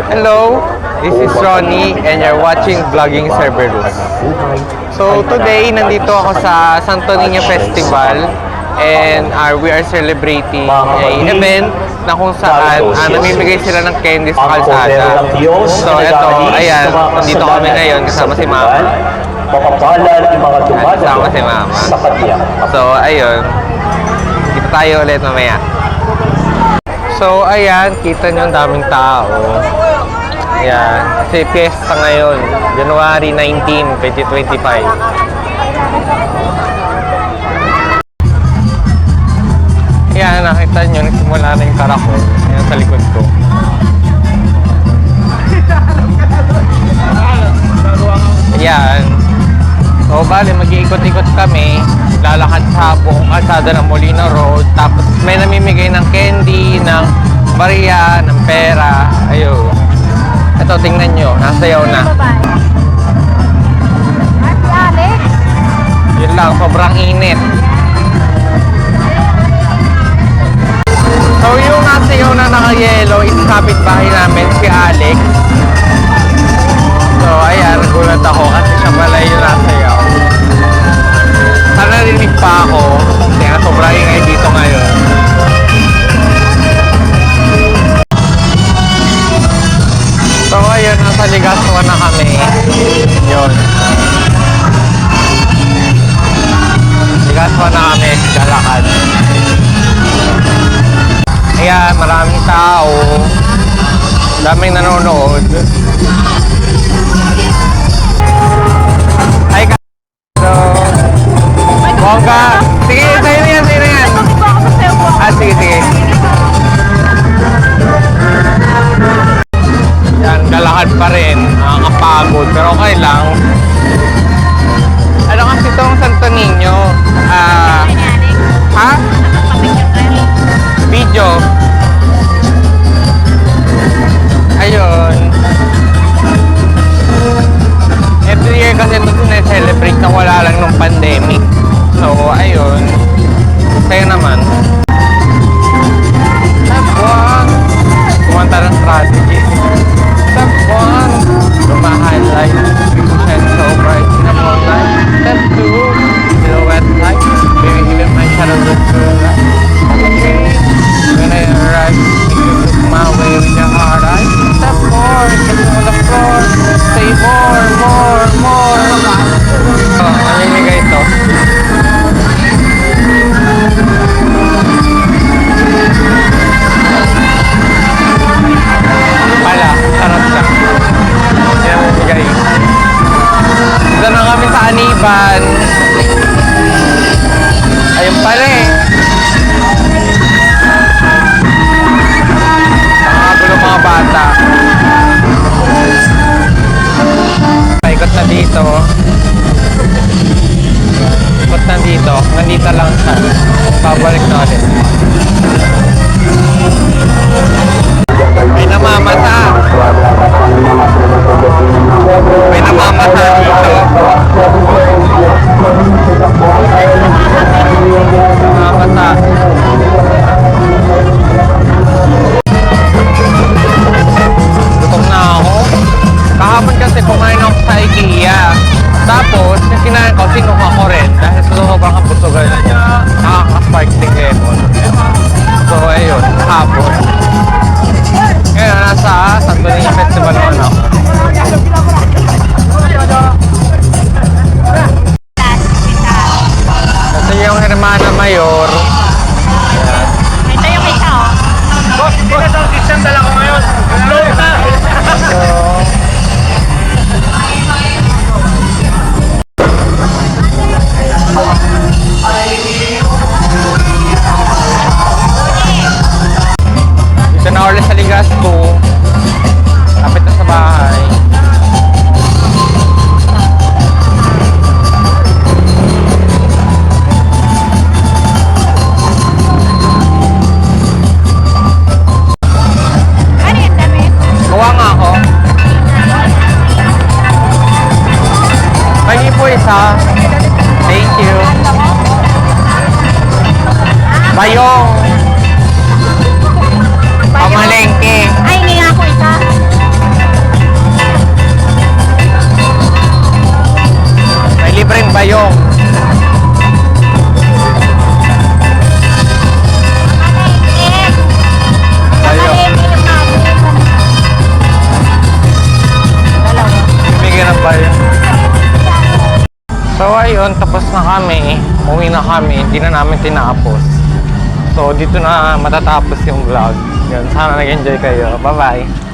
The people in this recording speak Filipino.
Hello, this is Ronnie and you're watching Vlogging Cerberus. So today, nandito ako sa Santo Niño Festival and we are celebrating a event na kung saan namimigay sila ng candy sa kalsada. So ito, ayan, nandito kami ngayon kasama si Mama. Kasama si Mama. So ayun, dito tayo ulit mamaya. So, ayan, kita nyo ang daming tao. Ayan, kasi fiesta ngayon, January 19, 2025. Ayan, nakita nyo, nagsimula na yung karakol. Ayan, sa likod ko. Ayan. So, bali, mag-iikot-ikot kami. Lalakad sa buong kalsada ng Molino Road. Tapos, may namimigay ng candy, ng barya, ng pera. Ayun. Ito, tingnan nyo. Nasayaw na. Yun lang, sobrang init. So, yung nasayaw na naka-yellow, is kapitbahay namin, si Alex. So, ayan, nagulat ako kasi siya pala yung nasayaw. Sana narinig pa ako. Kaya sobrang ingay dito ngayon. So, ayun, nasa Ligaswa na kami. Yun. Ligaswa na kami, lalakad. Ayan, maraming tao. Daming nanonood. Hi, Bongga! Sige, sa'yo na yan, sa'yo na yan! Sige, sige. Yan, galakad pa rin. Nakakapagod, pero okay lang. Ano kasi itong Santo Niño? Ha? Video. Ayun. Every year kasi ito sineselebrate na wala lang nung pandemic. So, ayun. Sa'yo naman. Step 1. Kumanta ng strategy. Step 1. Lumahalight. Shine so bright in the moonlight. Step 2. Silhouette light. Baby, even my shadow looks so light. Step 3. When I arrive, you look my way with your hard eyes. Step 4. Get on the floor. Say more, more, more. Oh, mamimigay ito. Pala, sarap siya. Hindi namin bigay. Dito na kami sa Aniban. Ayun pala eh. Nakagulo mga bata. Paikot na dito. Ikot na dito. Nandito lang siya. Pabalik na ulit. May namamata. May namamata dito. Namamata. Gutom na ako. Kahapon kasi kumain ako sa IKEA. Tapos, yung kinain ko, sinuha ko rin. Dahil sa sobrang kabusugan na niya. Nakaka-sparkling lemon. So, ayun. Kahapon. Ngayon, nasa Santo Niño Festival naman ako. Kasi yung Hermana Mayor. Ayan. Ito yung isa, oh. Boss, ang system dala ko ngayon. Load na! So, dito na ulit sa Ligasco. Kapit na sa bahay. Ano yung damit? Kuha nga ako. Pagi po isa. Thank you. Bayong. Pamalengke. So ayun, tapos na kami. Uwi na kami, hindi na namin tinapos. So dito na matatapos yung vlog. Yun, sana nag-enjoy kayo. Bye-bye!